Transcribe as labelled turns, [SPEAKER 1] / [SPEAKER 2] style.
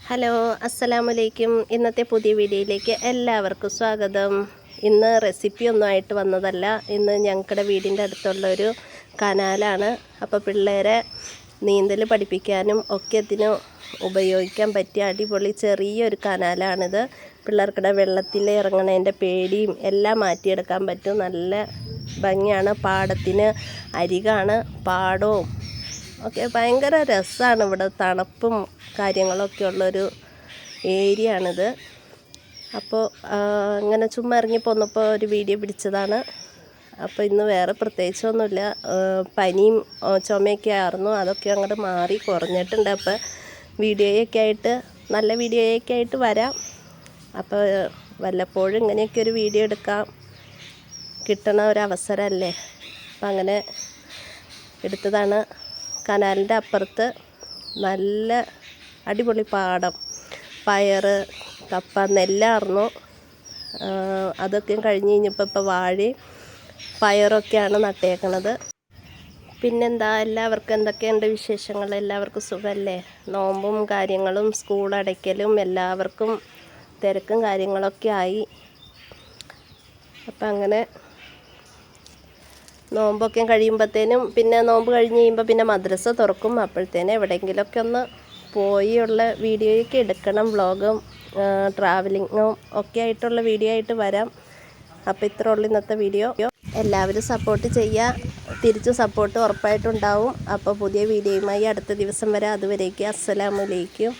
[SPEAKER 1] Hello അസ്സലാമലൈക്കും. ഇന്നത്തെ പുതിയ വീഡിയോയിലേക്ക് എല്ലാവർക്കും സ്വാഗതം. ഇന്ന് റെസിപ്പി ഒന്നും ആയിട്ട് വന്നതല്ല. ഇന്ന് ഞങ്ങളുടെ വീടിൻ്റെ അടുത്തുള്ളൊരു കനാലാണ്. അപ്പോൾ പിള്ളേരെ നീന്തൽ പഠിപ്പിക്കാനും ഒക്കെ ഇതിന് ഉപയോഗിക്കാൻ പറ്റിയ അടിപൊളി ചെറിയൊരു കനാലാണിത്. പിള്ളേർക്കിടെ വെള്ളത്തിൽ ഇറങ്ങണതിൻ്റെ പേടിയും എല്ലാം മാറ്റിയെടുക്കാൻ പറ്റും. നല്ല ഭംഗിയാണ്. പാടത്തിന് അരികാണ്. പാടവും ഒക്കെ ഭയങ്കര രസമാണ്. ഇവിടെ തണുപ്പും കാര്യങ്ങളൊക്കെ ഉള്ളൊരു ഏരിയ ആണിത്. അപ്പോൾ അങ്ങനെ ചുമ്മാ ഇറങ്ങി പോന്നപ്പോൾ ഒരു വീഡിയോ പിടിച്ചതാണ്. അപ്പോൾ ഇന്ന് വേറെ പ്രത്യേകിച്ചൊന്നുമില്ല. പനിയും ചുമയൊക്കെ ആയിരുന്നു. അതൊക്കെ അങ്ങോട്ട് മാറി കുറഞ്ഞിട്ടുണ്ട്. അപ്പോൾ നല്ല വീഡിയോയൊക്കെ ആയിട്ട് വരാം. അപ്പോൾ വല്ലപ്പോഴും ഇങ്ങനെയൊക്കെ ഒരു വീഡിയോ എടുക്കാം കിട്ടണ ഒരവസരമല്ലേ. അപ്പം അങ്ങനെ എടുത്തതാണ്. കനാലിൻ്റെ അപ്പുറത്ത് നല്ല അടിപൊളി പാടം, പയർ, കപ്പ, നെല്ലായിരുന്നു. അതൊക്കെ കഴിഞ്ഞ് കഴിഞ്ഞപ്പോൾ ഇപ്പോൾ വാഴയും പയറൊക്കെയാണ് നട്ടേക്കണത്. പിന്നെന്താ, എല്ലാവർക്കും എന്തൊക്കെയുണ്ട് വിശേഷങ്ങൾ? എല്ലാവർക്കും സുഖമല്ലേ? നോമ്പും കാര്യങ്ങളും സ്കൂൾ അടയ്ക്കലും എല്ലാവർക്കും തിരക്കും കാര്യങ്ങളൊക്കെ ആയി. അപ്പം അങ്ങനെ നോമ്പൊക്കെ കഴിയുമ്പോഴത്തേനും പിന്നെ നോമ്പ് കഴിഞ്ഞ് കഴിയുമ്പോൾ പിന്നെ മദ്രസ തുറക്കും. അപ്പോഴത്തേനും എവിടെയെങ്കിലുമൊക്കെ ഒന്ന് പോയുള്ള വീഡിയോയൊക്കെ എടുക്കണം. വ്ളോഗും ട്രാവലിങ്ങും ഒക്കെ ആയിട്ടുള്ള വീഡിയോ ആയിട്ട് വരാം. അപ്പോൾ ഇത്ര ഉള്ളൂ ഇന്നത്തെ വീഡിയോ. എല്ലാവരും സപ്പോർട്ട് ചെയ്യുക. തിരിച്ച് സപ്പോർട്ട് ഉറപ്പായിട്ടുണ്ടാവും. അപ്പോൾ പുതിയ വീഡിയോയുമായി അടുത്ത ദിവസം വരെ. അതുവരേക്കും അസ്സലാമു അലൈക്കും.